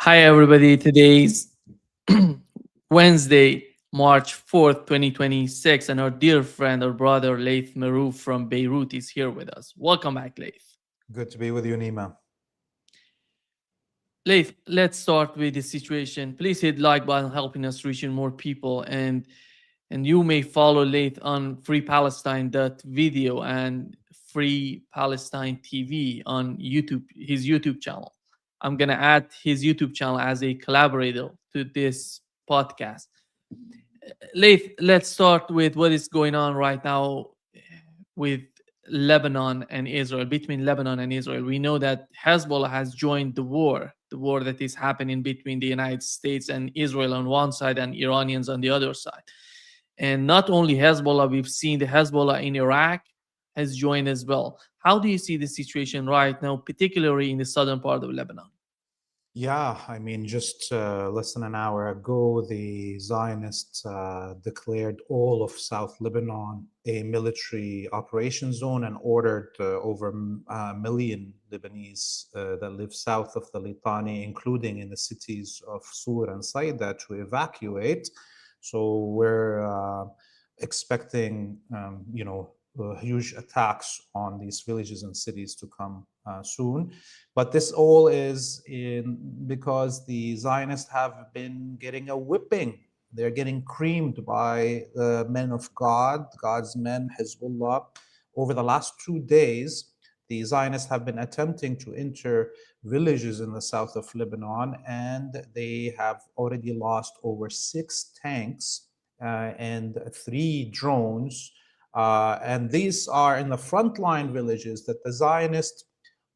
Hi, everybody. Today's Wednesday, March 4th, 2026, and our dear friend, our brother, Laith Marouf from Beirut is here with us. Welcome back, Laith. Good to be with you, Nima. Laith, let's start with the situation. Please hit like button, helping us reaching more people, and you may follow Laith on Free Palestine video and Free Palestine TV on YouTube, his YouTube channel. I'm gonna add his YouTube channel as a collaborator to this podcast. Leith, let's start with what is going on right now with Lebanon and Israel, between Lebanon and Israel. We know that Hezbollah has joined the war that is happening between the United States and Israel on one side and Iranians on the other side. And not only Hezbollah, we've seen the Hezbollah in Iraq has joined as well. How do you see the situation right now, particularly in the southern part of Lebanon? Yeah, I mean, just less than an hour ago, the Zionists declared all of South Lebanon a military operation zone and ordered over a million Lebanese that live south of the Litani, including in the cities of Sur and Saida, to evacuate. So we're expecting, huge attacks on these villages and cities to come soon. But this all is because the Zionists have been getting a whipping. They're getting creamed by the men of God, God's men, Hezbollah. Over the last 2 days, the Zionists have been attempting to enter villages in the south of Lebanon, and they have already lost over 6 tanks and 3 drones. And these are in the frontline villages that the Zionists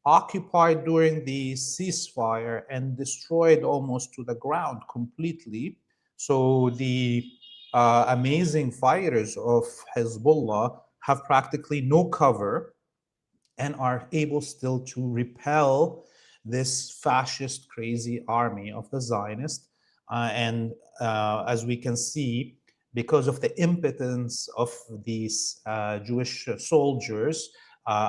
occupied during the ceasefire and destroyed almost to the ground completely. So the amazing fighters of Hezbollah have practically no cover and are able still to repel this fascist crazy army of the Zionists. And as we can see, because of the impotence of these Jewish soldiers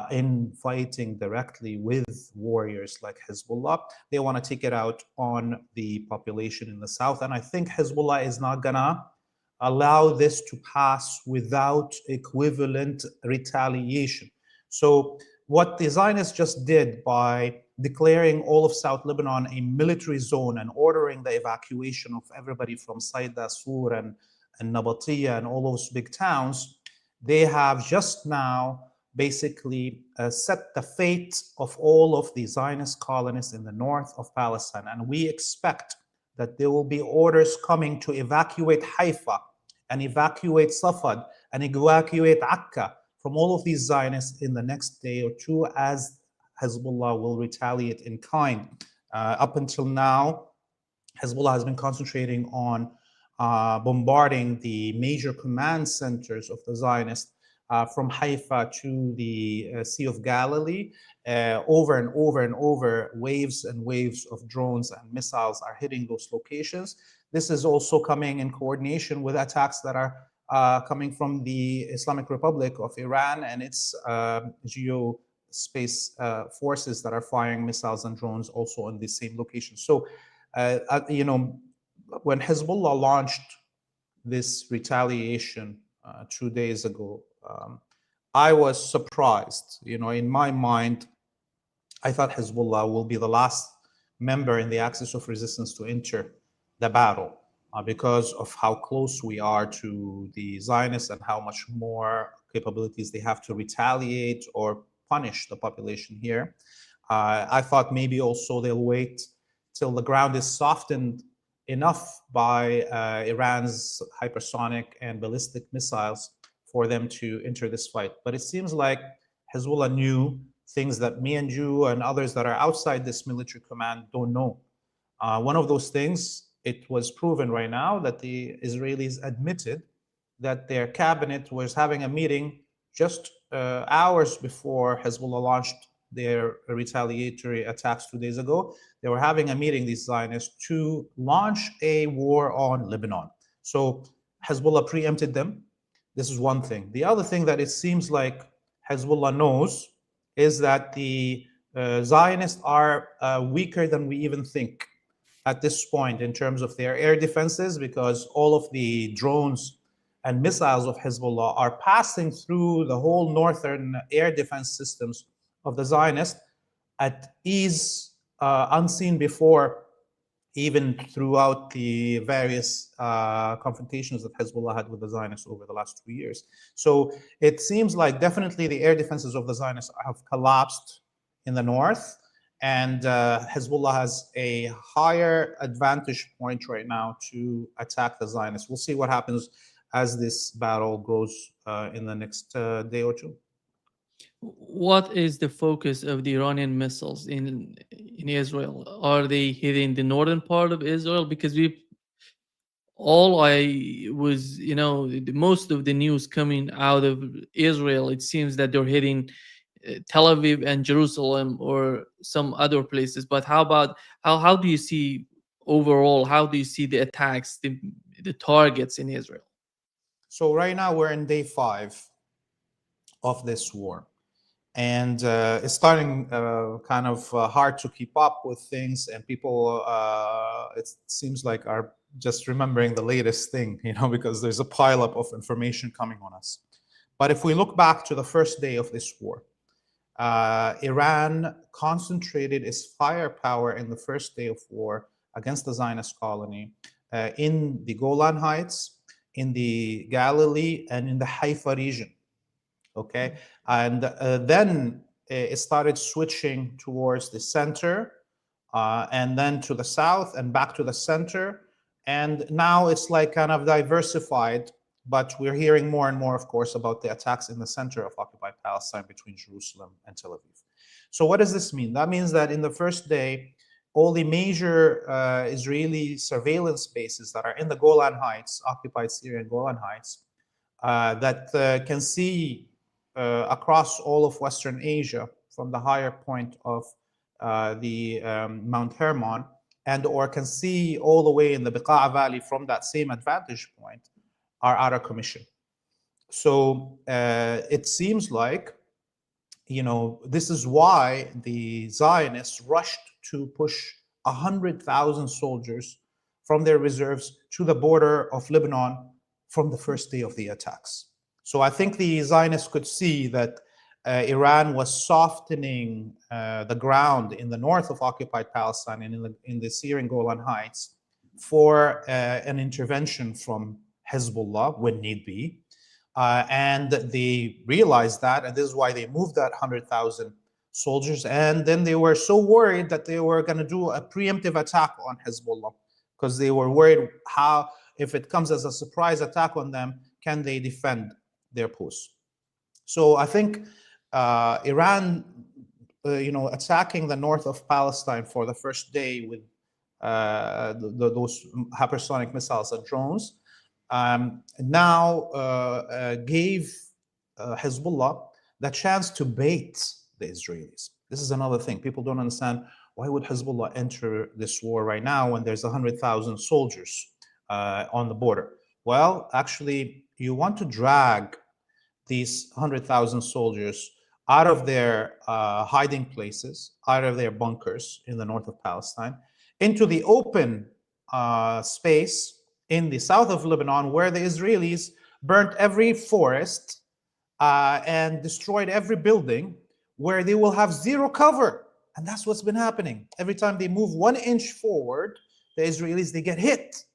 in fighting directly with warriors like Hezbollah, they want to take it out on the population in the south. And I think Hezbollah is not gonna allow this to pass without equivalent retaliation. So what the Zionists just did by declaring all of South Lebanon a military zone and ordering the evacuation of everybody from Saida, Sur, and Nabatia and all those big towns, they have just now basically set the fate of all of the Zionist colonists in the north of Palestine. And we expect that there will be orders coming to evacuate Haifa and evacuate Safad and evacuate Akka from all of these Zionists in the next day or two, as Hezbollah will retaliate in kind. Up until now, Hezbollah has been concentrating on bombarding the major command centers of the Zionists from Haifa to the Sea of Galilee. Over and over and over, waves and waves of drones and missiles are hitting those locations. This is also coming in coordination with attacks that are coming from the Islamic Republic of Iran and its geospace forces that are firing missiles and drones also on the same location. So, when Hezbollah launched this retaliation 2 days ago, I was surprised. In my mind, I thought Hezbollah will be the last member in the axis of resistance to enter the battle because of how close we are to the Zionists and how much more capabilities they have to retaliate or punish the population here. I thought maybe also they'll wait till the ground is softened enough by Iran's hypersonic and ballistic missiles for them to enter this fight. But it seems like Hezbollah knew things that me and you and others that are outside this military command don't know. One of those things, it was proven right now that the Israelis admitted that their cabinet was having a meeting just hours before Hezbollah launched their retaliatory attacks 2 days ago. They were having a meeting, these Zionists, to launch a war on Lebanon. So Hezbollah preempted them. This is one thing. The other thing that it seems like Hezbollah knows is that the Zionists are weaker than we even think. at this point in terms of their air defenses, because all of the drones and missiles of Hezbollah are passing through the whole northern air defense systems of the Zionists at ease unseen before, even throughout the various confrontations that Hezbollah had with the Zionists over the last 2 years. So it seems like definitely the air defenses of the Zionists have collapsed in the north, and Hezbollah has a higher advantage point right now to attack the Zionists. We'll see what happens as this battle grows in the next day or two. What is the focus of the Iranian missiles in Israel? Are they hitting the northern part of Israel? Because most of the news coming out of Israel, it seems that they're hitting Tel Aviv and Jerusalem or some other places. But how do you see overall? How do you see the attacks, the targets in Israel? So right now we're in day 5 of this war. And it's starting kind of hard to keep up with things, and people, it seems like, are just remembering the latest thing, because there's a pileup of information coming on us. But if we look back to the first day of this war, Iran concentrated its firepower in the first day of war against the Zionist colony in the Golan Heights, in the Galilee, and in the Haifa region. Okay, and then it started switching towards the center, and then to the south and back to the center. And now it's like kind of diversified, but we're hearing more and more, of course, about the attacks in the center of occupied Palestine between Jerusalem and Tel Aviv. So what does this mean? That means that in the first day, all the major Israeli surveillance bases that are in the Golan Heights, occupied Syrian Golan Heights, that can see across all of Western Asia from the higher point of the Mount Hermon, and or can see all the way in the Bekaa Valley from that same advantage point, are out of commission. So it seems like, this is why the Zionists rushed to push 100,000 soldiers from their reserves to the border of Lebanon from the first day of the attacks. So I think the Zionists could see that Iran was softening the ground in the north of occupied Palestine and in the Syrian Golan Heights for an intervention from Hezbollah when need be. And they realized that, and this is why they moved that 100,000 soldiers. And then they were so worried that they were going to do a preemptive attack on Hezbollah, because they were worried how, if it comes as a surprise attack on them, can they defend their posts. So I think Iran, attacking the north of Palestine for the first day with those hypersonic missiles and drones, now gave Hezbollah the chance to bait the Israelis. This is another thing. People don't understand, why would Hezbollah enter this war right now when there's 100,000 soldiers on the border? Well, actually, you want to drag these 100,000 soldiers out of their hiding places, out of their bunkers in the north of Palestine, into the open space in the south of Lebanon, where the Israelis burnt every forest and destroyed every building, where they will have zero cover. And that's what's been happening. Every time they move 1 inch forward, the Israelis, they get hit.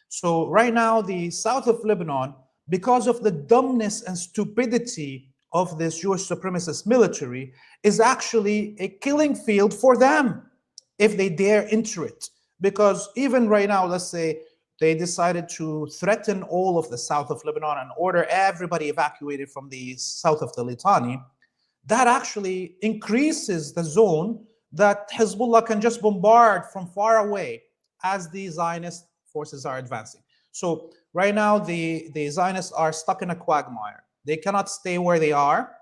So right now, the south of Lebanon, because of the dumbness and stupidity of this Jewish supremacist military, is actually a killing field for them if they dare enter it. Because even right now, let's say they decided to threaten all of the south of Lebanon and order everybody evacuated from the south of the Litani, that actually increases the zone that Hezbollah can just bombard from far away as the Zionist forces are advancing. So right now, the Zionists are stuck in a quagmire. They cannot stay where they are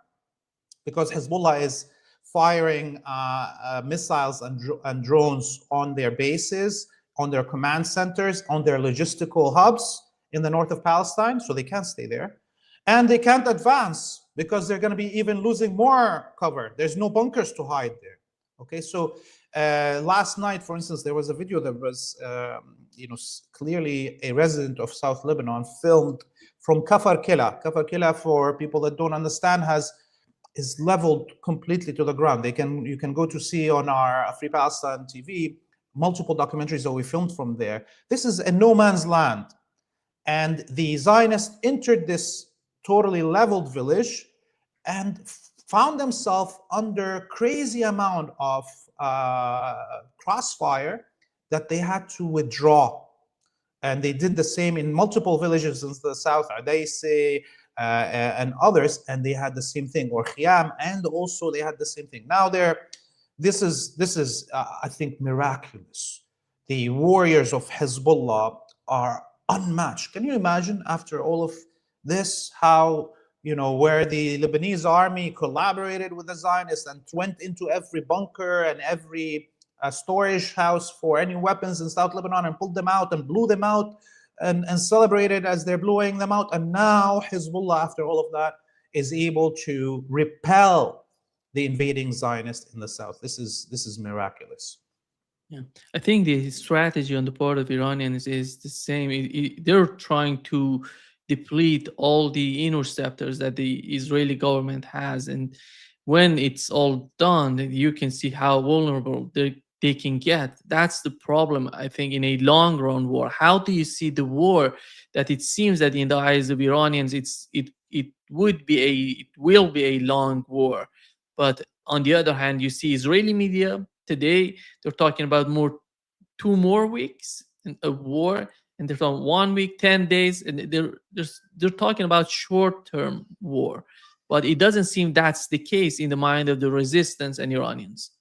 because Hezbollah is firing missiles and drones on their bases, on their command centers, on their logistical hubs in the north of Palestine. So they can't stay there. And they can't advance because they're going to be even losing more cover. There's no bunkers to hide there. Okay, so Last night, for instance, there was a video that was, clearly a resident of South Lebanon filmed from Kafar Kila. Kafar Kila, for people that don't understand, is leveled completely to the ground. You can go to see on our Free Palestine TV multiple documentaries that we filmed from there. This is a no man's land, and the Zionists entered this totally leveled village and found themselves under crazy amount of crossfire that they had to withdraw. And they did the same in multiple villages in the south, Adaisi, and others, and they had the same thing, or Khiyam, and also they had the same thing. Now this is I think miraculous. The warriors of Hezbollah are unmatched. Can you imagine after all of this how, where the Lebanese army collaborated with the Zionists and went into every bunker and every storage house for any weapons in South Lebanon and pulled them out and blew them out and celebrated as they're blowing them out. And now Hezbollah, after all of that, is able to repel the invading Zionists in the south. This is miraculous. Yeah, I think the strategy on the part of Iranians is the same. They're trying to deplete all the interceptors that the Israeli government has, and when it's all done, you can see how vulnerable they can get. That's the problem, I think, in a long run war. How do you see the war that it seems that in the eyes of Iranians it will be a long war, but on the other hand, you see Israeli media today, they're talking about 2 more weeks of war, and they're talking 1 week, 10 days, and they're talking about short-term war. But it doesn't seem that's the case in the mind of the resistance and Iranians.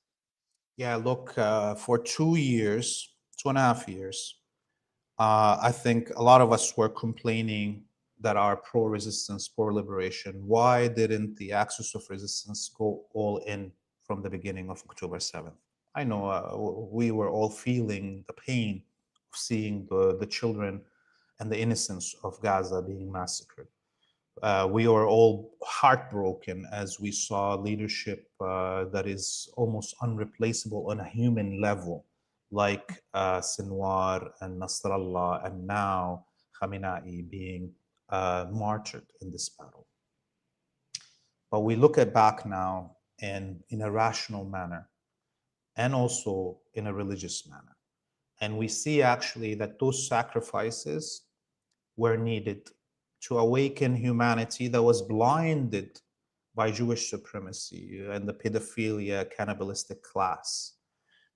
Yeah, look, for 2.5 years, I think a lot of us were complaining that are pro-resistance, pro-liberation. Why didn't the axis of resistance go all in from the beginning of October 7th? I know we were all feeling the pain of seeing the children and the innocents of Gaza being massacred. We were all heartbroken as we saw leadership that is almost unreplaceable on a human level, like Sinwar and Nasrallah, and now Khamenei being martyred in this battle. But we look back now in a rational manner and also in a religious manner. And we see actually that those sacrifices were needed to awaken humanity that was blinded by Jewish supremacy and the pedophilia, cannibalistic class.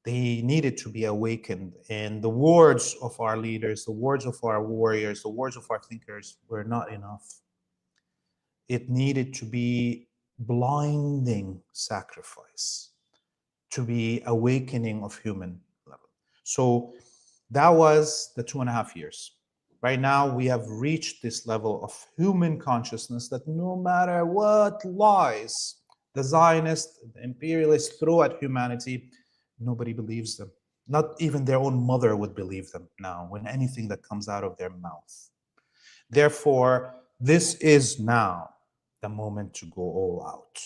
They needed to be awakened. And the words of our leaders, the words of our warriors, the words of our thinkers were not enough. It needed to be blinding sacrifice, to be awakening of human level. So that was the 2.5 years. Right now, we have reached this level of human consciousness that no matter what lies the Zionists, the imperialists throw at humanity, nobody believes them. Not even their own mother would believe them now when anything that comes out of their mouth. Therefore, this is now the moment to go all out.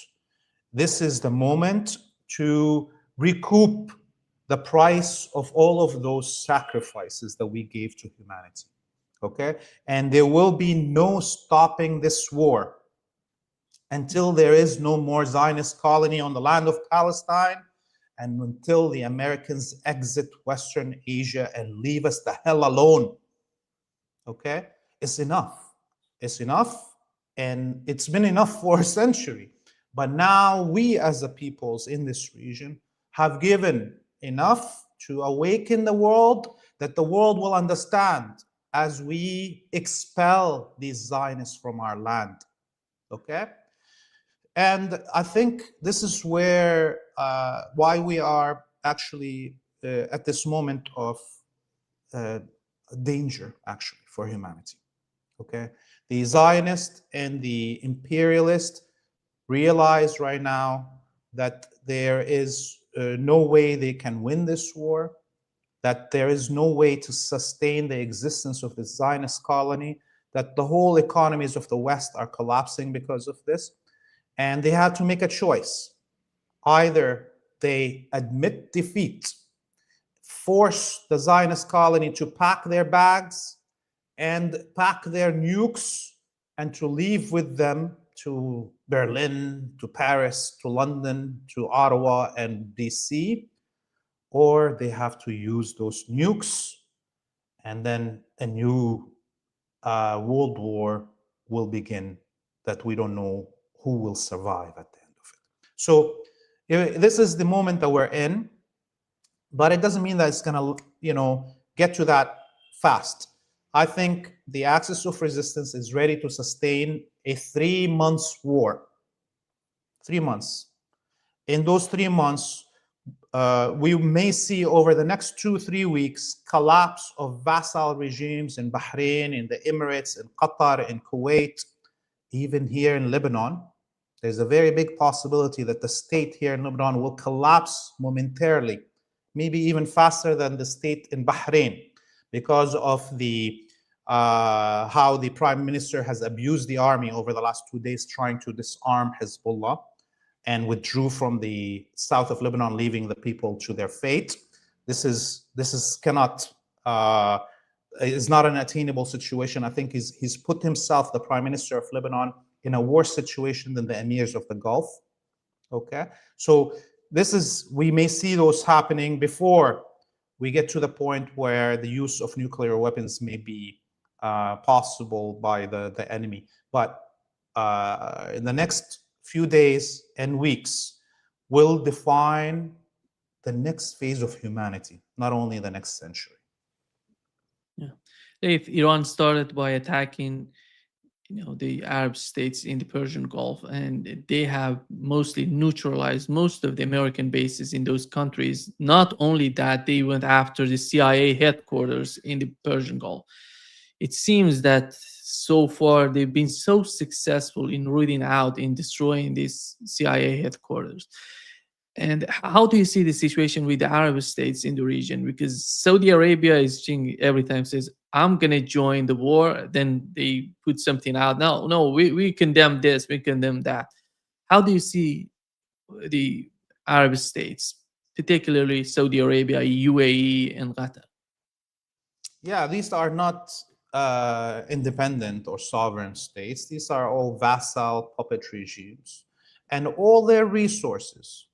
This is the moment to recoup the price of all of those sacrifices that we gave to humanity. Okay? And there will be no stopping this war until there is no more Zionist colony on the land of Palestine, and until the Americans exit Western Asia and leave us the hell alone. Okay? It's enough. It's enough, and it's been enough for a century. But now we as the peoples in this region have given enough to awaken the world, that the world will understand as we expel these Zionists from our land. Okay? And I think this is where why we are actually at this moment of danger, actually, for humanity. Okay? The Zionist and the imperialist realize right now that there is no way they can win this war, that there is no way to sustain the existence of the Zionist colony, that the whole economies of the West are collapsing because of this. And they had to make a choice. Either they admit defeat, force the Zionist colony to pack their bags and pack their nukes and to leave with them to Berlin, to Paris, to London, to Ottawa and DC, or they have to use those nukes, and then a new world war will begin that we don't know who will survive at the end of it. So this is the moment that we're in, but it doesn't mean that it's going to, get to that fast. I think the axis of resistance is ready to sustain a 3 months war. 3 months. In those 3 months, we may see over the next 2-3 weeks collapse of vassal regimes in Bahrain, in the Emirates, in Qatar, in Kuwait, even here in Lebanon. There's a very big possibility that the state here in Lebanon will collapse momentarily, maybe even faster than the state in Bahrain, because of the how the prime minister has abused the army over the last 2 days trying to disarm Hezbollah, and withdrew from the south of Lebanon, leaving the people to their fate. This is cannot is not an attainable situation. I think he's put himself, the prime minister of Lebanon, in a worse situation than the emirs of the Gulf. Okay, so we may see those happening before we get to the point where the use of nuclear weapons may be possible by the enemy. But in the next few days and weeks will define the next phase of humanity, not only the next century. Yeah, if Iran started by attacking, the Arab states in the Persian Gulf, and they have mostly neutralized most of the American bases in those countries. Not only that, they went after the CIA headquarters in the Persian Gulf. It seems that so far they've been so successful in rooting out, in destroying these CIA headquarters. And how do you see the situation with the Arab states in the region? Because Saudi Arabia is every time says, I'm going to join the war. Then they put something out. No, we condemn this, we condemn that. How do you see the Arab states, particularly Saudi Arabia, UAE, and Qatar? Yeah, these are not independent or sovereign states. These are all vassal puppet regimes. And all their resources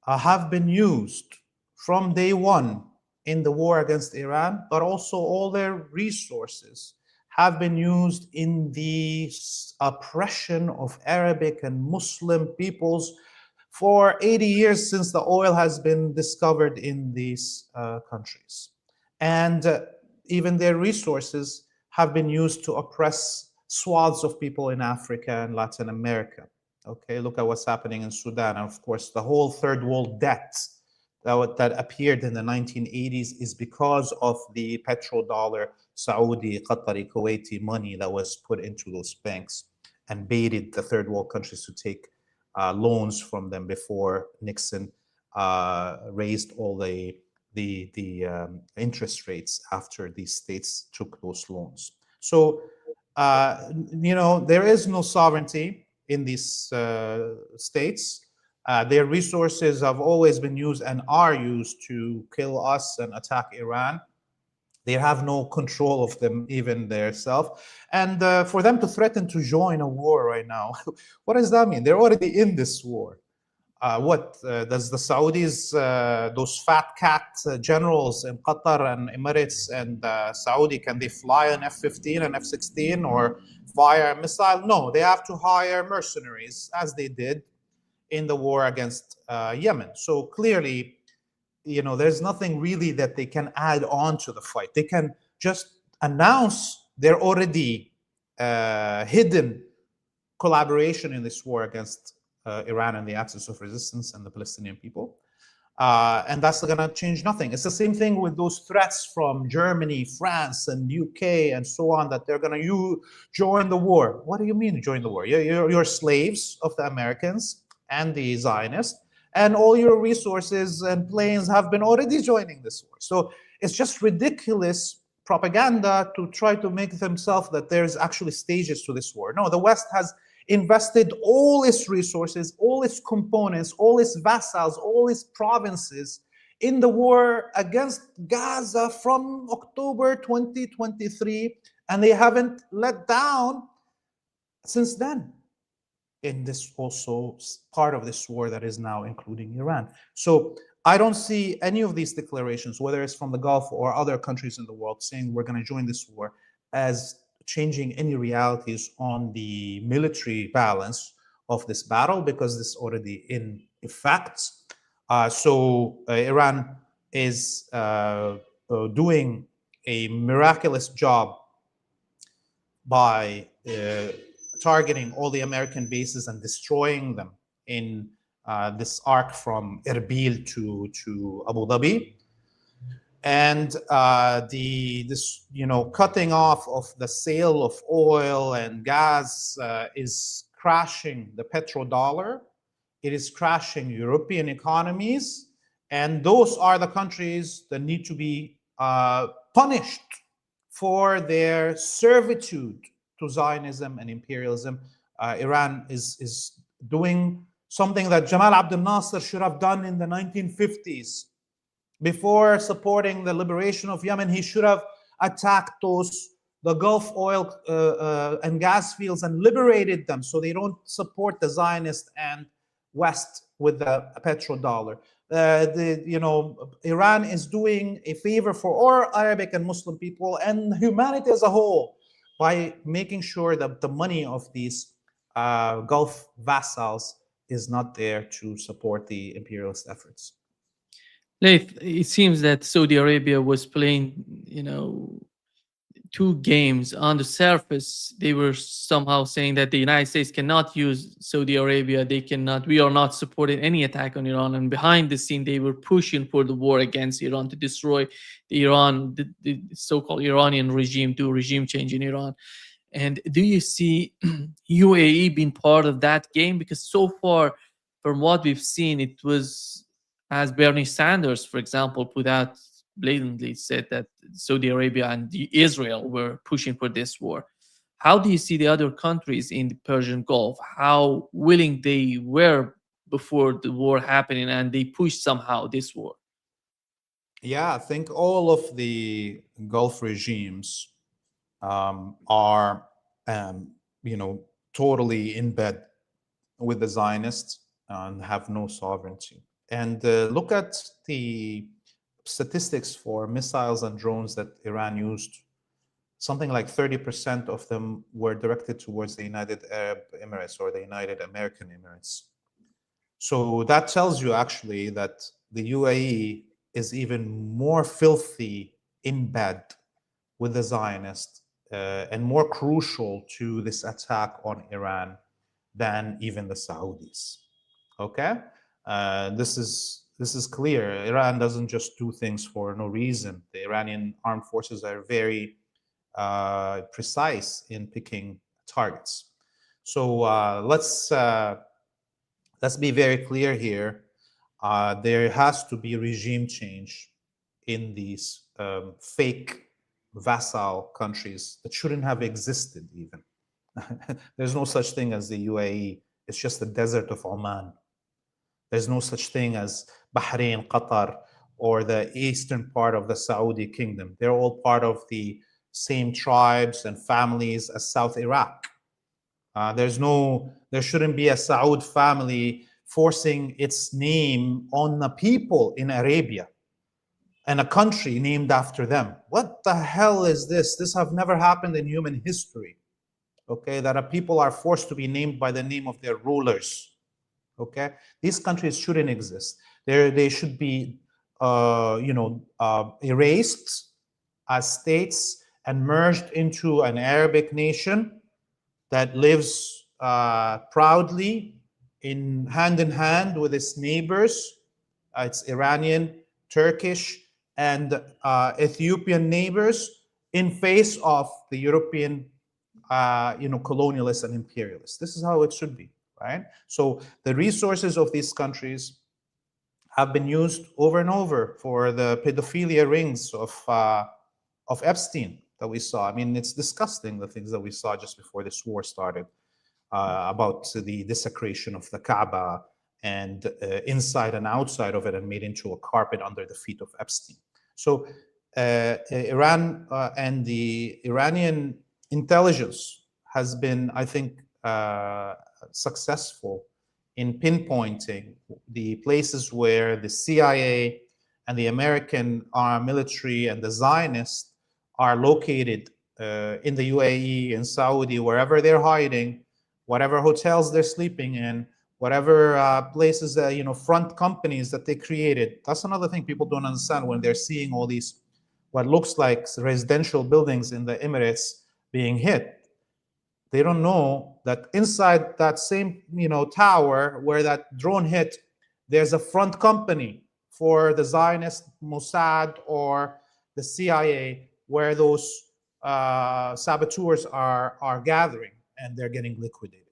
have been used from day one in the war against Iran, but also all their resources have been used in the oppression of Arabic and Muslim peoples for 80 years since the oil has been discovered in these countries. And even their resources have been used to oppress swaths of people in Africa and Latin America. Okay, look at what's happening in Sudan. And of course, the whole third world debt that appeared in the 1980s is because of the petrodollar, Saudi, Qatari, Kuwaiti money that was put into those banks and baited the third world countries to take loans from them before Nixon raised all the interest rates after these states took those loans. So, there is no sovereignty in these states. Their resources have always been used and are used to kill us and attack Iran. They have no control of them, even themselves. And for them to threaten to join a war right now, what does that mean? They're already in this war. Does the Saudis, those fat cat generals in Qatar and Emirates and Saudi, can they fly an F-15 and F-16 or fire a missile? No, they have to hire mercenaries, as they did in the war against Yemen. So clearly, there's nothing really that they can add on to the fight. They can just announce their already hidden collaboration in this war against Iran and the axis of resistance and the Palestinian people. And that's going to change nothing. It's the same thing with those threats from Germany, France, and UK, and so on, that they're going to join the war. What do you mean join the war? You're slaves of the Americans and the Zionists, and all your resources and planes have been already joining this war. So it's just ridiculous propaganda to try to make themselves that there's actually stages to this war. No, the West has invested all its resources, all its components, all its vassals, all its provinces in the war against Gaza from October 2023, and they haven't let down since then. In this also part of this war that is now including Iran. So I don't see any of these declarations, whether it's from the Gulf or other countries in the world, saying we're going to join this war, as changing any realities on the military balance of this battle, because this is already in effect. So Iran is doing a miraculous job by targeting all the American bases and destroying them in this arc from Erbil to Abu Dhabi. And this cutting off of the sale of oil and gas is crashing the petrodollar. It is crashing European economies, and those are the countries that need to be punished for their servitude to Zionism and imperialism. Iran is doing something that Jamal Abdel Nasser should have done in the 1950s. Before supporting the liberation of Yemen, he should have attacked the Gulf oil and gas fields and liberated them, so they don't support the Zionist and West with the petrodollar. Iran is doing a favor for all Arabic and Muslim people and humanity as a whole by making sure that the money of these Gulf vassals is not there to support the imperialist efforts. Leith, it seems that Saudi Arabia was playing, two games. On the surface, they were somehow saying that the United States cannot use Saudi Arabia. We are not supporting any attack on Iran. And behind the scene, they were pushing for the war against Iran to destroy the so-called Iranian regime, do regime change in Iran. And do you see UAE being part of that game? Because so far, from what we've seen, it was, as Bernie Sanders, for example, put out blatantly, said that Saudi Arabia and Israel were pushing for this war. How do you see the other countries in the Persian Gulf? How willing they were before the war happening, and they pushed somehow this war? Yeah, I think all of the Gulf regimes are, totally in bed with the Zionists and have no sovereignty. And look at the statistics for missiles and drones that Iran used. Something like 30% of them were directed towards the United Arab Emirates or the United American Emirates. So that tells you actually that the UAE is even more filthy in bed with the Zionists and more crucial to this attack on Iran than even the Saudis. Okay? This is clear. Iran doesn't just do things for no reason. The Iranian armed forces are very precise in picking targets. So let's be very clear here. There has to be regime change in these fake vassal countries that shouldn't have existed even. There's no such thing as the UAE. It's just the desert of Oman. There's no such thing as Bahrain, Qatar, or the eastern part of the Saudi kingdom. They're all part of the same tribes and families as South Iraq. There shouldn't be a Saud family forcing its name on the people in Arabia and a country named after them. What the hell is this? This have never happened in human history. Okay, that a people are forced to be named by the name of their rulers. Okay, these countries shouldn't exist. They should be, erased as states and merged into an Arabic nation that lives proudly hand in hand with its neighbors. Its Iranian, Turkish, and Ethiopian neighbors in face of the European, colonialists and imperialists. This is how it should be, right? So the resources of these countries have been used over and over for the pedophilia rings of Epstein that we saw. I mean, it's disgusting, the things that we saw just before this war started. about the desecration of the Kaaba and inside and outside of it, and made into a carpet under the feet of Epstein. So Iran and the Iranian intelligence has been, I think, successful in pinpointing the places where the CIA and the American military and the Zionists are located in the UAE, in Saudi, wherever they're hiding, whatever hotels they're sleeping in, whatever places, front companies that they created. That's another thing people don't understand when they're seeing all these, what looks like residential buildings in the Emirates being hit. They don't know that inside that same, tower where that drone hit, there's a front company for the Zionist Mossad or the CIA, where those saboteurs are gathering, and they're getting liquidated.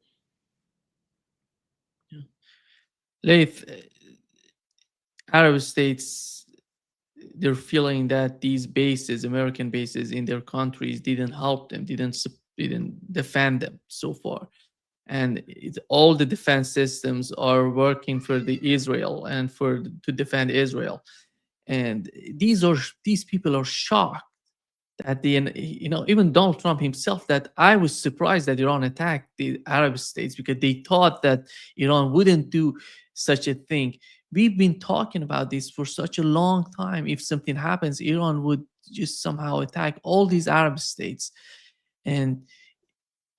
Laith, Arab states, they're feeling that these bases, American bases in their countries, didn't help them, didn't defend them so far, and all the defense systems are working for the Israel and to defend Israel, and these people are shocked that even Donald Trump himself, that I was surprised that Iran attacked the Arab states, because they thought that Iran wouldn't do such a thing. We've been talking about this for such a long time. If something happens, Iran would just somehow attack all these Arab states.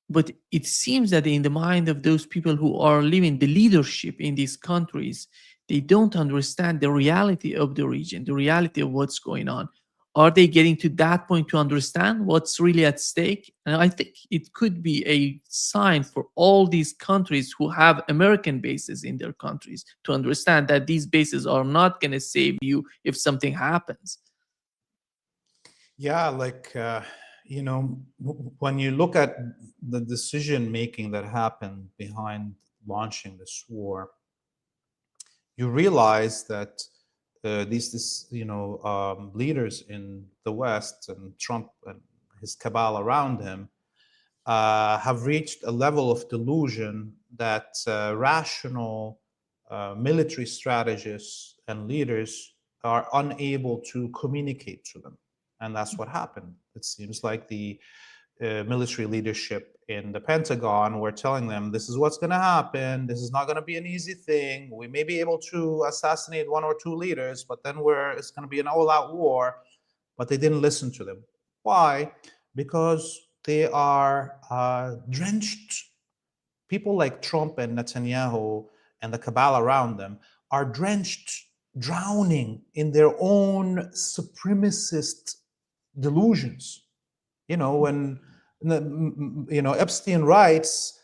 But it seems that in the mind of those people who are living the leadership in these countries, they don't understand the reality of the region, the reality of what's going on. Are they getting to that point to understand what's really at stake? And I think it could be a sign for all these countries who have American bases in their countries to understand that these bases are not going to save you if something happens. Yeah, when you look at the decision making that happened behind launching this war, you realize that these leaders in the West and Trump and his cabal around him have reached a level of delusion that rational military strategists and leaders are unable to communicate to them. And that's what happened. It seems like the military leadership in the Pentagon were telling them, this is what's going to happen. This is not going to be an easy thing. We may be able to assassinate one or two leaders, but then it's going to be an all-out war. But they didn't listen to them. Why? Because they are drenched. People like Trump and Netanyahu and the cabal around them are drenched, drowning in their own supremacist delusions. When Epstein writes,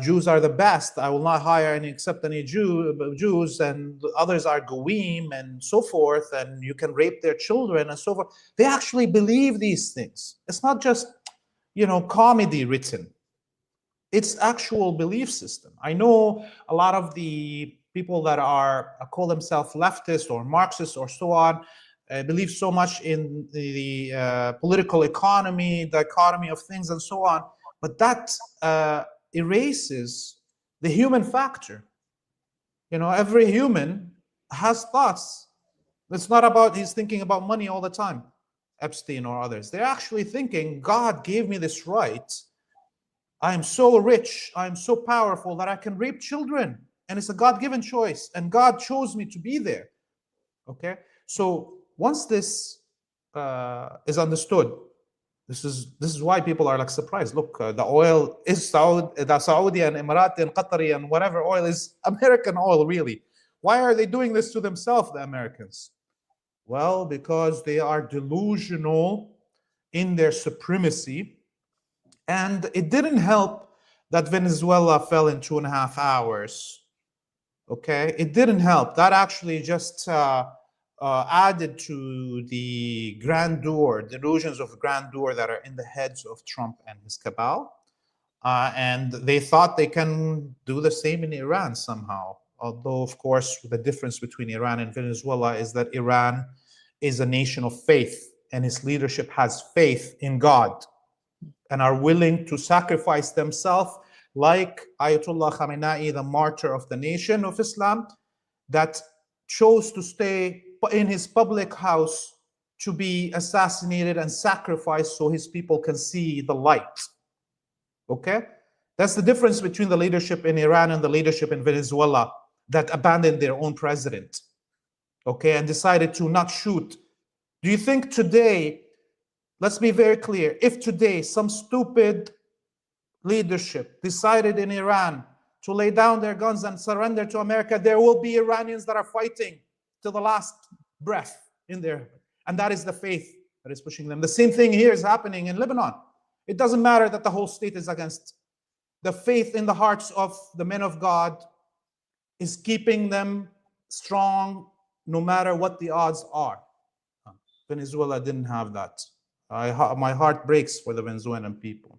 Jews are the best, I will not hire accept any Jews, and others are goyim and so forth, and you can rape their children and so forth. They actually believe these things. It's not just comedy written. It's actual belief system. I know a lot of the people that call themselves leftists or Marxists or so on, believe so much in the political economy, dichotomy of things and so on, but that erases the human factor. Every human has thoughts. It's not about he's thinking about money all the time, Epstein or others. They're actually thinking, God gave me this right. I am so rich, I am so powerful that I can rape children. And it's a God-given choice. And God chose me to be there. Okay? So once this is understood, this is why people are surprised. Look, the oil is the Saudi and Emirati and Qatari and whatever oil is American oil, really. Why are they doing this to themselves, the Americans? Well, because they are delusional in their supremacy. And it didn't help that Venezuela fell in 2.5 hours. Okay, it didn't help. That actually just added to the delusions of grandeur that are in the heads of Trump and his cabal. And they thought they can do the same in Iran somehow. Although, of course, the difference between Iran and Venezuela is that Iran is a nation of faith, and its leadership has faith in God and are willing to sacrifice themselves like Ayatollah Khamenei, the martyr of the nation of Islam, that chose to stay in his public house to be assassinated and sacrificed so his people can see the light. Okay? That's the difference between the leadership in Iran and the leadership in Venezuela that abandoned their own president, okay, and decided to not shoot. Do you think today, let's be very clear, if today some stupid leadership decided in Iran to lay down their guns and surrender to America, there will be Iranians that are fighting to the last breath in there. And that is the faith that is pushing them. The same thing here is happening in Lebanon. It doesn't matter that the whole state is against. The faith in the hearts of the men of God is keeping them strong no matter what the odds are. Venezuela didn't have that. My heart breaks for the Venezuelan people,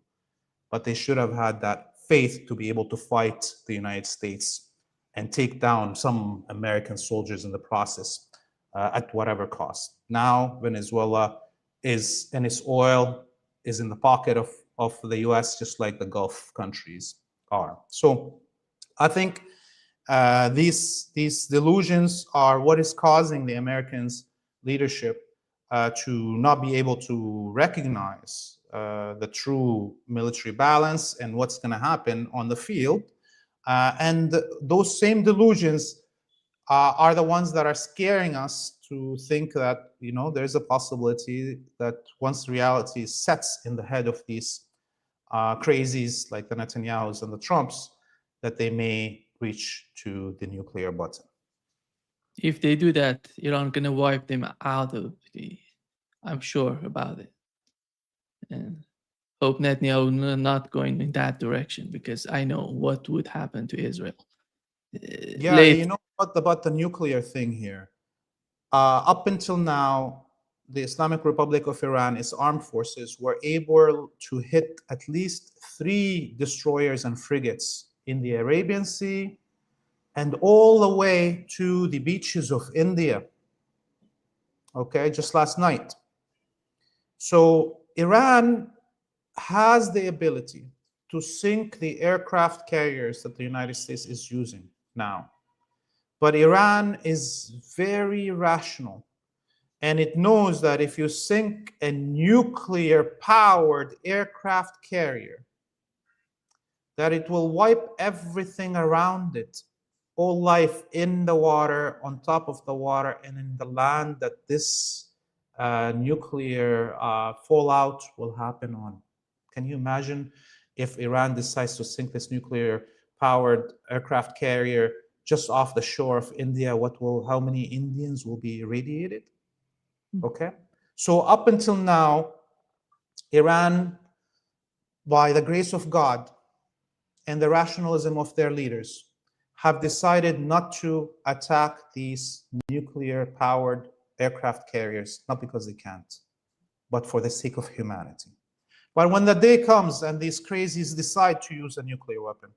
but they should have had that faith to be able to fight the United States and take down some American soldiers in the process at whatever cost. Now Venezuela is, and its oil is in the pocket of the US, just like the Gulf countries are. So I think these delusions are what is causing the Americans' leadership to not be able to recognize the true military balance and what's going to happen on the field. And those same delusions are the ones that are scaring us to think that, you know, there's a possibility that once reality sets in the head of these crazies like the Netanyahus and the Trumps, that they may reach to the nuclear button. If they do that, Iran gonna wipe them out of the. I'm sure about it, and hope Netanyahu not going in that direction, because I know what would happen to Israel. Yeah, you know what about the nuclear thing here? Up until now, the Islamic Republic of Iran, its armed forces, were able to hit at least 3 destroyers and frigates in the Arabian Sea and all the way to the beaches of India, okay, just last night. So Iran has the ability to sink the aircraft carriers that the United States is using now. But Iran is very rational, and it knows that if you sink a nuclear-powered aircraft carrier, that it will wipe everything around it, all life in the water, on top of the water, and in the land that this nuclear fallout will happen on. Can you imagine if Iran decides to sink this nuclear-powered aircraft carrier just off the shore of India? How many Indians will be irradiated? Okay, so up until now, Iran, by the grace of God and the rationalism of their leaders, have decided not to attack these nuclear-powered aircraft carriers, not because they can't, but for the sake of humanity. But when the day comes and these crazies decide to use a nuclear weapon,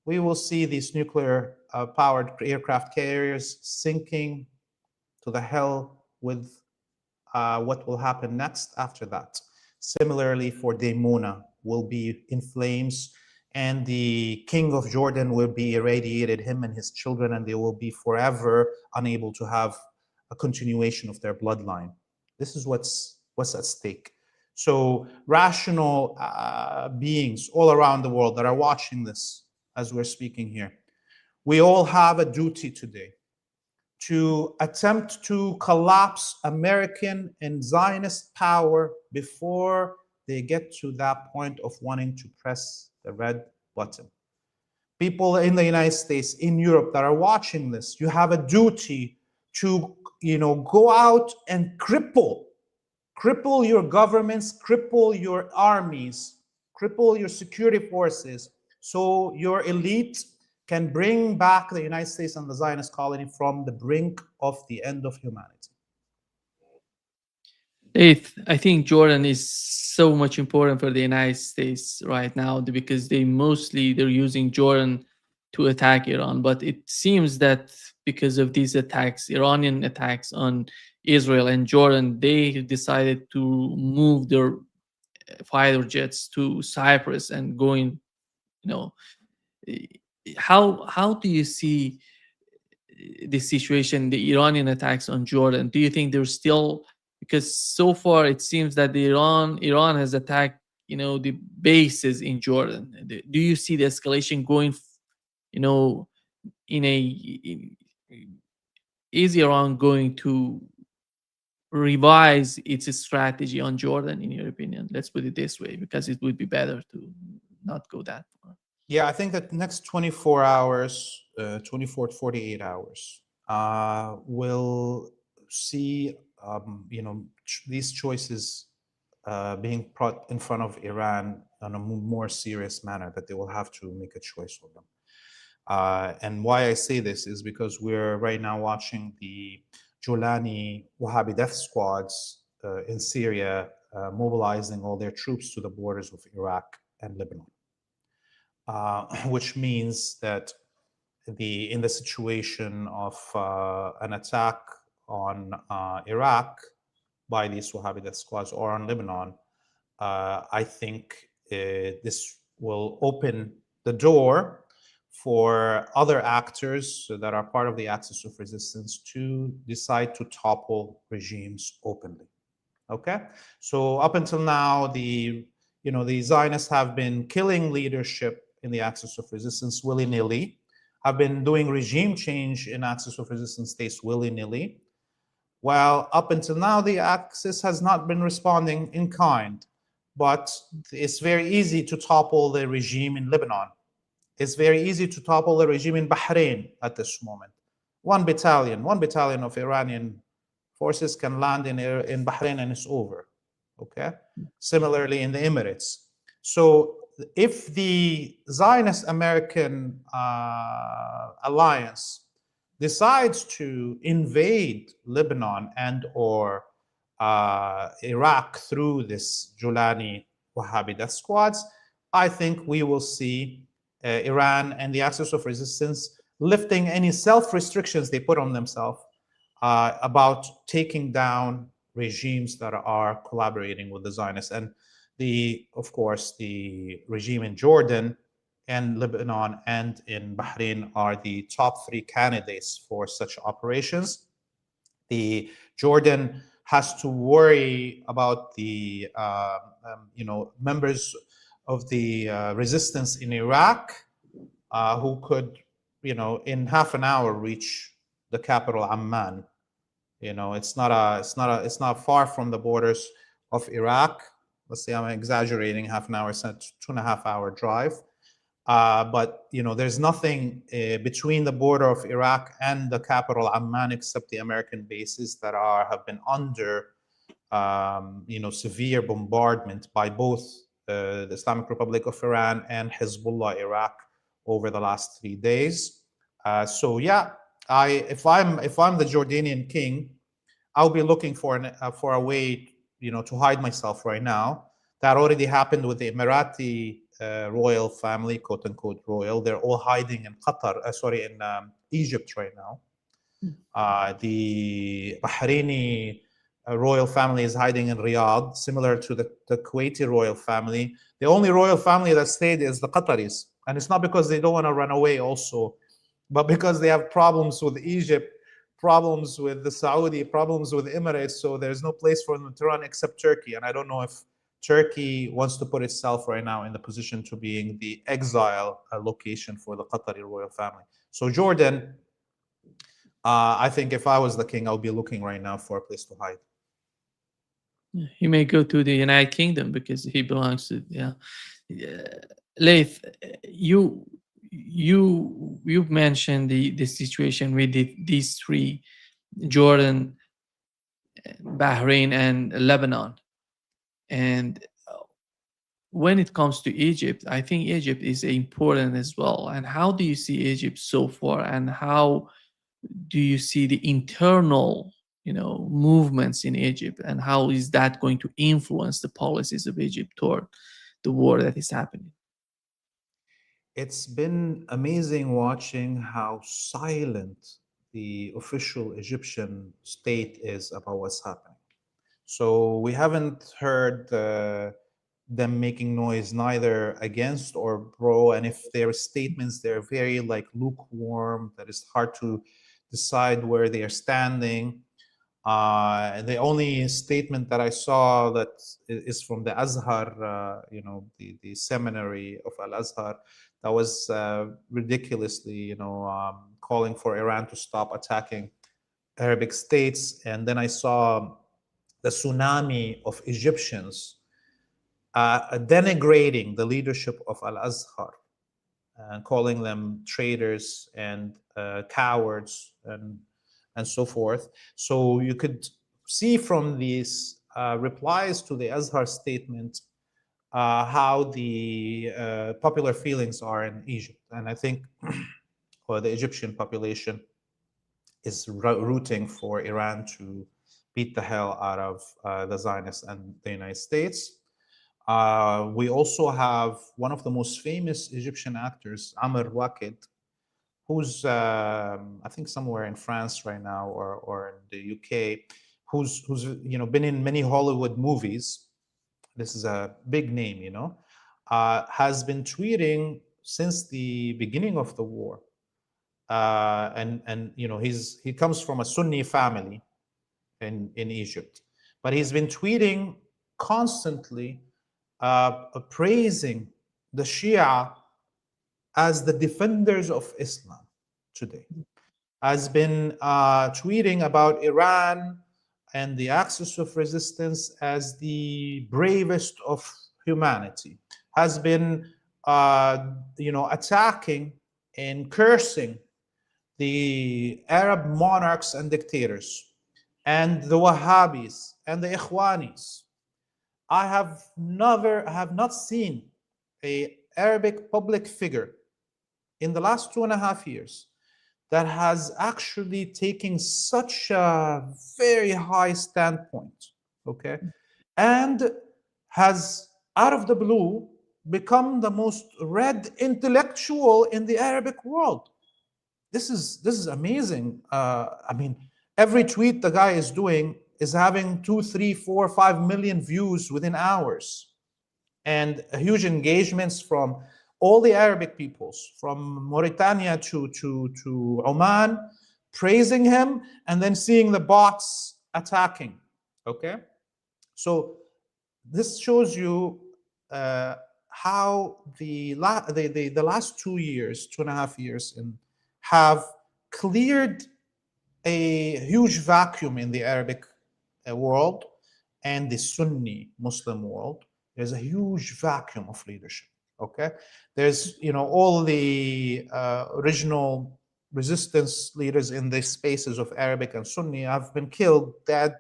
we will see these nuclear-powered aircraft carriers sinking to the hell with what will happen next after that. Similarly, for Dimona will be in flames, and the king of Jordan will be irradiated, him and his children, and they will be forever unable to have a continuation of their bloodline. This is what's at stake. So rational beings all around the world that are watching this as we're speaking here, we all have a duty today to attempt to collapse American and Zionist power before they get to that point of wanting to press the red button. People in the United States, in Europe that are watching this, you have a duty to, go out and cripple your governments, cripple your armies, cripple your security forces, so your elite can bring back the United States and the Zionist colony from the brink of the end of humanity. Laith, I think Jordan is so much important for the United States right now, because they're using Jordan to attack Iran. But it seems that because of these attacks, Iranian attacks on Israel and Jordan, they decided to move their fighter jets to Cyprus and going, eh, how do you see the situation, the Iranian attacks on Jordan? Do you think there's still, because so far it seems that the Iran has attacked, the bases in Jordan. Do you see the escalation going, you know, in a in, is Iran going to revise its strategy on Jordan, in your opinion? Let's put it this way, because it would be better to not go that far. Yeah, I think that the next 24 hours, 24 to 48 hours, will see, these choices being brought in front of Iran in a more serious manner, that they will have to make a choice on them. And why I say this is because we're right now watching the Jordani Wahhabi death squads in Syria mobilizing all their troops to the borders of Iraq and Lebanon. Which means that in the situation of an attack on Iraq by these Wahhabi death squads or on Lebanon, I think this will open the door for other actors that are part of the axis of resistance to decide to topple regimes openly. Okay, so up until now, the Zionists have been killing leadership in the axis of resistance willy-nilly, have been doing regime change in axis of resistance states willy-nilly. Well, up until now, the axis has not been responding in kind, but it's very easy to topple the regime in Lebanon. It's very easy to topple the regime in Bahrain at this moment. One battalion of Iranian forces can land in Bahrain and it's over. Okay. Similarly, in the Emirates. So, if the Zionist American alliance decides to invade Lebanon and or Iraq through this Julani Wahhabi death squads, I think we will see Iran and the axis of resistance lifting any self-restrictions they put on themselves about taking down regimes that are collaborating with the Zionists. And of course, the regime in Jordan and Lebanon and in Bahrain are the top three candidates for such operations. The Jordan has to worry about the members of the resistance in Iraq who could, in half an hour reach the capital Amman. It's not far from the borders of Iraq. Let's say I'm exaggerating, half an hour, it's a 2.5 hour drive. But there's nothing between the border of Iraq and the capital Amman except the American bases that have been under severe bombardment by both the Islamic Republic of Iran and Hezbollah Iraq over the last 3 days. So yeah, if I'm the Jordanian king, I'll be looking for a way to hide myself right now. That already happened with the Emirati royal family, quote unquote royal. They're all hiding in in Egypt right now. The Bahraini royal family is hiding in Riyadh, similar to the Kuwaiti royal family. The only royal family that stayed is the Qataris. And it's not because they don't want to run away also, but because they have problems with Egypt, problems with the Saudi, problems with the Emirates. So there's no place for them to run except Turkey. And I don't know if Turkey wants to put itself right now in the position to being the exile location for the Qatari royal family. So Jordan, I think if I was the king, I would be looking right now for a place to hide. He may go to the United Kingdom because he belongs to, Laith, you've mentioned the situation with these three, Jordan, Bahrain, and Lebanon. And when it comes to Egypt, I think Egypt is important as well. And how do you see Egypt so far? And how do you see the internal, movements in Egypt? And how is that going to influence the policies of Egypt toward the war that is happening? It's been amazing watching how silent the official Egyptian state is about what's happening. So we haven't heard them making noise neither against or pro, and if their statements, they're very like lukewarm, that it's hard to decide where they are standing. The only statement that I saw that is from the Azhar, the seminary of Al Azhar, that was ridiculously, calling for Iran to stop attacking Arabic states. And then I saw the tsunami of Egyptians denigrating the leadership of Al Azhar and calling them traitors and cowards and so forth. So you could see from these replies to the Azhar statement how the popular feelings are in Egypt. And I think or the Egyptian population is rooting for Iran to beat the hell out of the Zionists and the United States. We also have one of the most famous Egyptian actors, Amr Waked, who's I think somewhere in France right now or in the UK, who's been in many Hollywood movies. This is a big name, has been tweeting since the beginning of the war, and he comes from a Sunni family in Egypt, but he's been tweeting constantly, praising the Shia as the defenders of Islam today, has been tweeting about Iran and the axis of resistance as the bravest of humanity, has been attacking and cursing the Arab monarchs and dictators and the Wahhabis and the Ikhwanis. I have not seen an Arabic public figure in the last 2.5 years that has actually taken such a very high standpoint, okay, and has, out of the blue, become the most read intellectual in the Arabic world. This is amazing. I mean, every tweet the guy is doing is having 2, 3, 4, 5 million views within hours, and huge engagements from all the Arabic peoples, from Mauritania to Oman, praising him, and then seeing the bots attacking. Okay, so this shows you how the last 2 years, 2.5 years, have cleared a huge vacuum in the Arabic world and the Sunni Muslim world. There's a huge vacuum of leadership. Okay, there's all the original resistance leaders in the spaces of Arabic and Sunni have been killed, dead,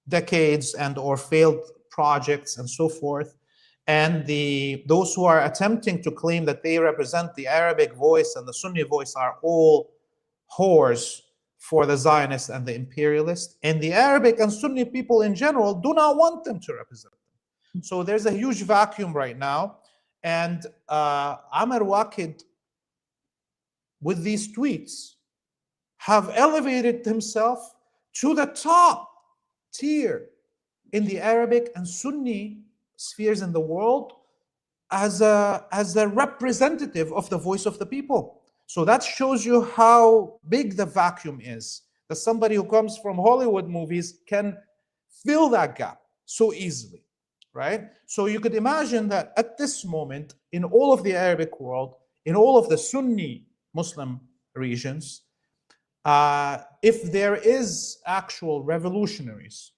decades and or failed projects and so forth. And those who are attempting to claim that they represent the Arabic voice and the Sunni voice are all whores for the Zionists and the imperialists. And the Arabic and Sunni people in general do not want them to represent them. So there's a huge vacuum right now. And Amr Waked, with these tweets, have elevated himself to the top tier in the Arabic and Sunni spheres in the world as a representative of the voice of the people. So that shows you how big the vacuum is, that somebody who comes from Hollywood movies can fill that gap so easily, right? So you could imagine that at this moment, in all of the Arabic world, in all of the Sunni Muslim regions, if there is actual revolutionaries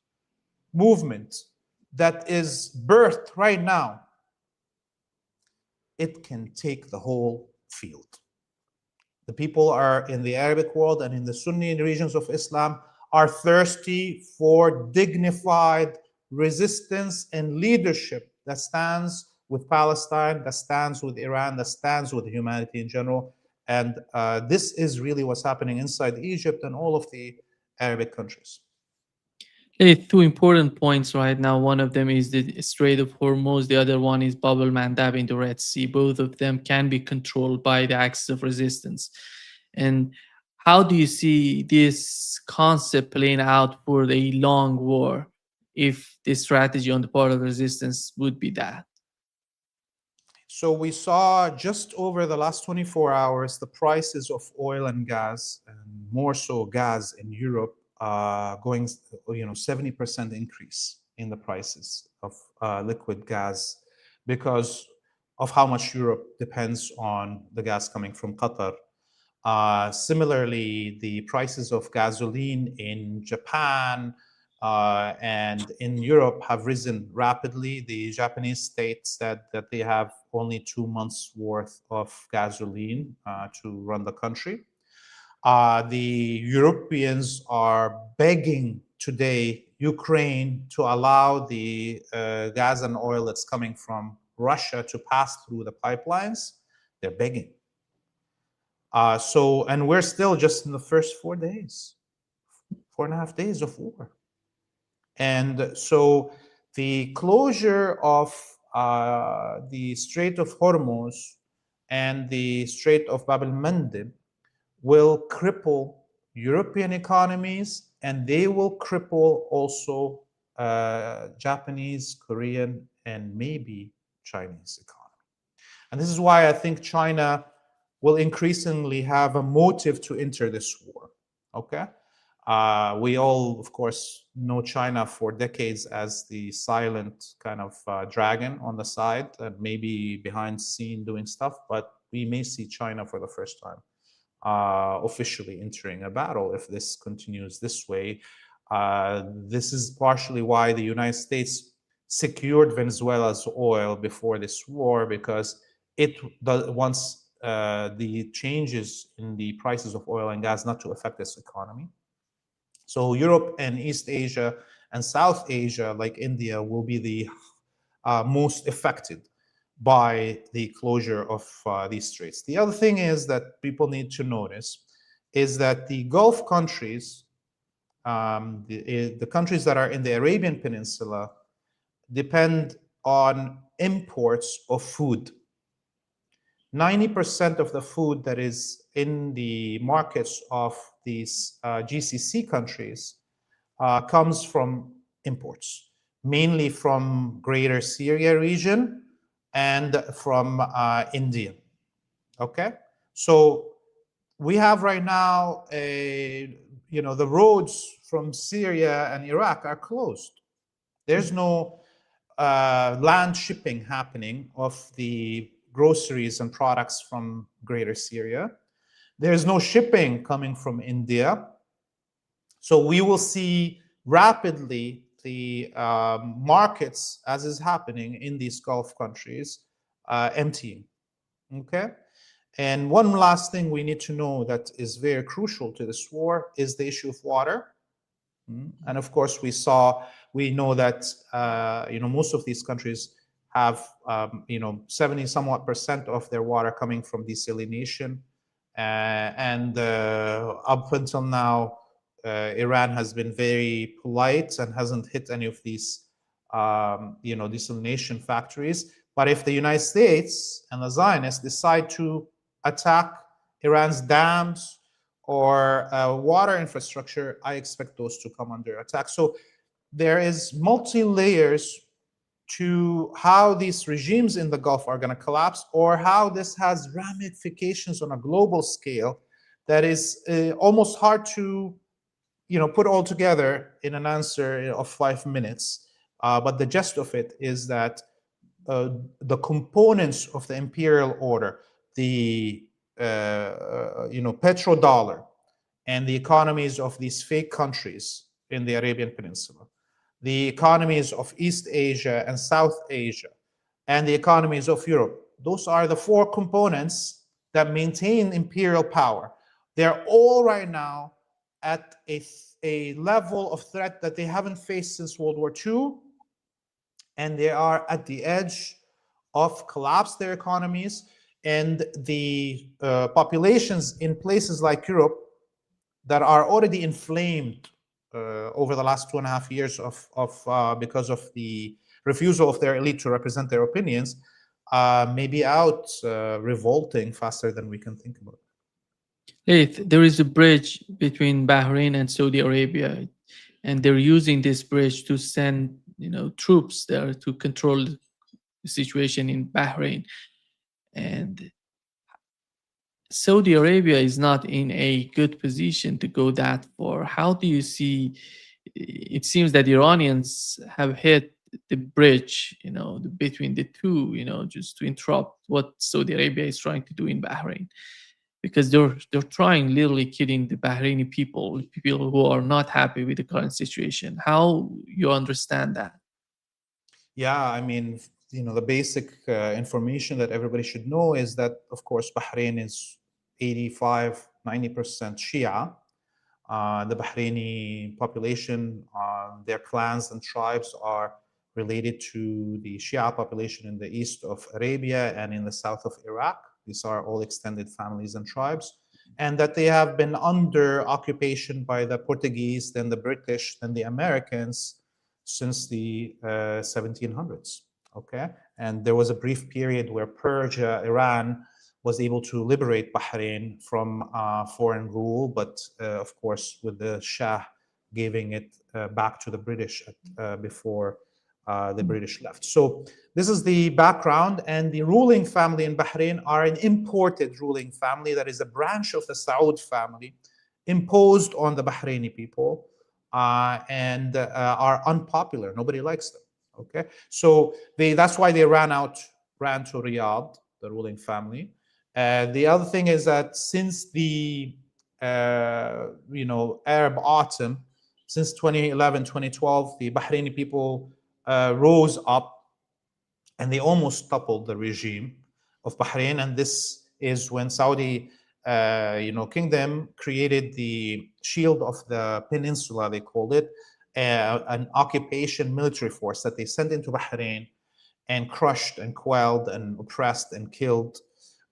movement that is birthed right now, it can take the whole field. The people are in the Arabic world and in the Sunni regions of Islam are thirsty for dignified resistance and leadership that stands with Palestine, that stands with Iran, that stands with humanity in general. And this is really what's happening inside Egypt and all of the Arabic countries. Two important points right now. One of them is the Strait of Hormuz. The other one is Bab el-Mandab in the Red Sea. Both of them can be controlled by the axis of resistance. And how do you see this concept playing out for a long war if the strategy on the part of the resistance would be that. So we saw just over the last 24 hours, the prices of oil and gas, and more so gas in Europe, going, 70% increase in the prices of liquid gas because of how much Europe depends on the gas coming from Qatar. Similarly, the prices of gasoline in Japan and in Europe have risen rapidly. The Japanese state said that they have only 2 months worth of gasoline to run the country. The Europeans are begging today Ukraine to allow the gas and oil that's coming from Russia to pass through the pipelines. They're begging. And we're still just in the first 4 days, 4.5 days of war. And so the closure of the Strait of Hormuz and the Strait of Bab el-Mandeb will cripple European economies, and they will cripple also Japanese, Korean, and maybe Chinese economy. And this is why I think China will increasingly have a motive to enter this war, okay? We all, of course, know China for decades as the silent kind of dragon on the side and maybe behind scene doing stuff, but we may see China for the first time officially entering a battle if this continues this way. This is partially why the United States secured Venezuela's oil before this war, because it wants the changes in the prices of oil and gas not to affect its economy. So Europe and East Asia and South Asia, like India, will be the most affected by the closure of these straits. The other thing is that people need to notice is that the Gulf countries, the countries that are in the Arabian Peninsula, depend on imports of food. 90% of the food that is in the markets of these GCC countries comes from imports, mainly from Greater Syria region and from India. Okay, so we have right now the roads from Syria and Iraq are closed. There's no land shipping happening of the groceries and products from Greater Syria. There's no shipping coming from India. So we will see rapidly the markets, as is happening in these Gulf countries, emptying. Okay? And one last thing we need to know that is very crucial to this war is the issue of water. And of course, we know that most of these countries have 70 somewhat percent of their water coming from desalination, and up until now, Iran has been very polite and hasn't hit any of these desalination factories. But if the United States and the Zionists decide to attack Iran's dams or water infrastructure, I expect those to come under attack. So there is multi-layers to how these regimes in the Gulf are going to collapse, or how this has ramifications on a global scale that is almost hard to put all together in an answer of 5 minutes. But the gist of it is that the components of the imperial order, the petrodollar, and the economies of these fake countries in the Arabian Peninsula, the economies of East Asia and South Asia, and the economies of Europe. Those are the four components that maintain imperial power. They're all right now at a level of threat that they haven't faced since World War II, and they are at the edge of collapse their economies, and the populations in places like Europe that are already inflamed over the last 2.5 years because of the refusal of their elite to represent their opinions, may be out revolting faster than we can think about. Leith, there is a bridge between Bahrain and Saudi Arabia. and they're using this bridge to send, troops there to control the situation in Bahrain. And Saudi Arabia is not in a good position to go that far. How do you see? It seems that Iranians have hit the bridge, between the two, just to interrupt what Saudi Arabia is trying to do in Bahrain, because they're trying, literally killing the Bahraini people who are not happy with the current situation. How you understand that? Yeah, I mean, the basic information that everybody should know is that, of course, Bahrain is 85, 90% Shia. The Bahraini population, their clans and tribes are related to the Shia population in the east of Arabia and in the south of Iraq. These are all extended families and tribes. And that they have been under occupation by the Portuguese, then the British, then the Americans since the 1700s. Okay. And there was a brief period where Persia, Iran, was able to liberate Bahrain from foreign rule, but of course, with the Shah giving it back to the British before the British left. So this is the background, and the ruling family in Bahrain are an imported ruling family that is a branch of the Saud family, imposed on the Bahraini people, and are unpopular. Nobody likes them. Okay, so that's why they ran to Riyadh, the ruling family. The other thing is that since the Arab autumn, since 2011, 2012, the Bahraini people rose up and they almost toppled the regime of Bahrain. And this is when Saudi kingdom created the Shield of the Peninsula, they called it, an occupation military force that they sent into Bahrain and crushed and quelled and oppressed and killed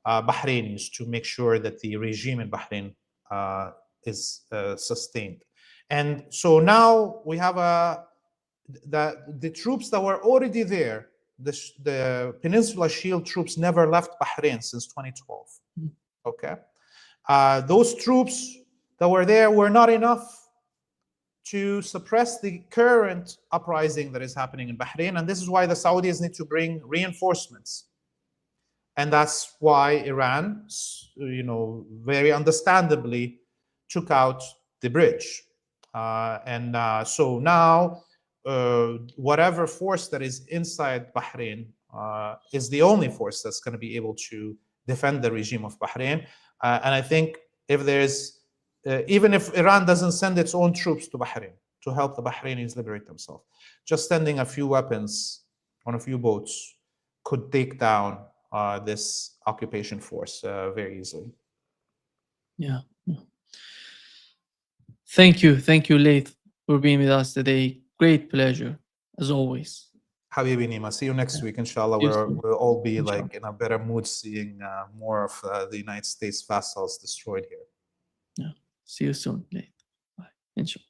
Bahrainis to make sure that the regime in Bahrain is sustained. And so now we have the troops that were already there, the Peninsula Shield troops never left Bahrain since 2012. Okay. Those troops that were there were not enough to suppress the current uprising that is happening in Bahrain. And this is why the Saudis need to bring reinforcements. And that's why Iran, very understandably took out the bridge. So now, whatever force that is inside Bahrain is the only force that's going to be able to defend the regime of Bahrain. And I think if there's, even if Iran doesn't send its own troops to Bahrain to help the Bahrainis liberate themselves, just sending a few weapons on a few boats could take down this occupation force very easily. Yeah. Thank you, Laith, for being with us today. Great pleasure, as always. Habibi Nima, see you next week, inshallah. We'll all be like in a better mood seeing more of the United States vassals destroyed here. Yeah. See you soon, Laith. Bye. Inshallah.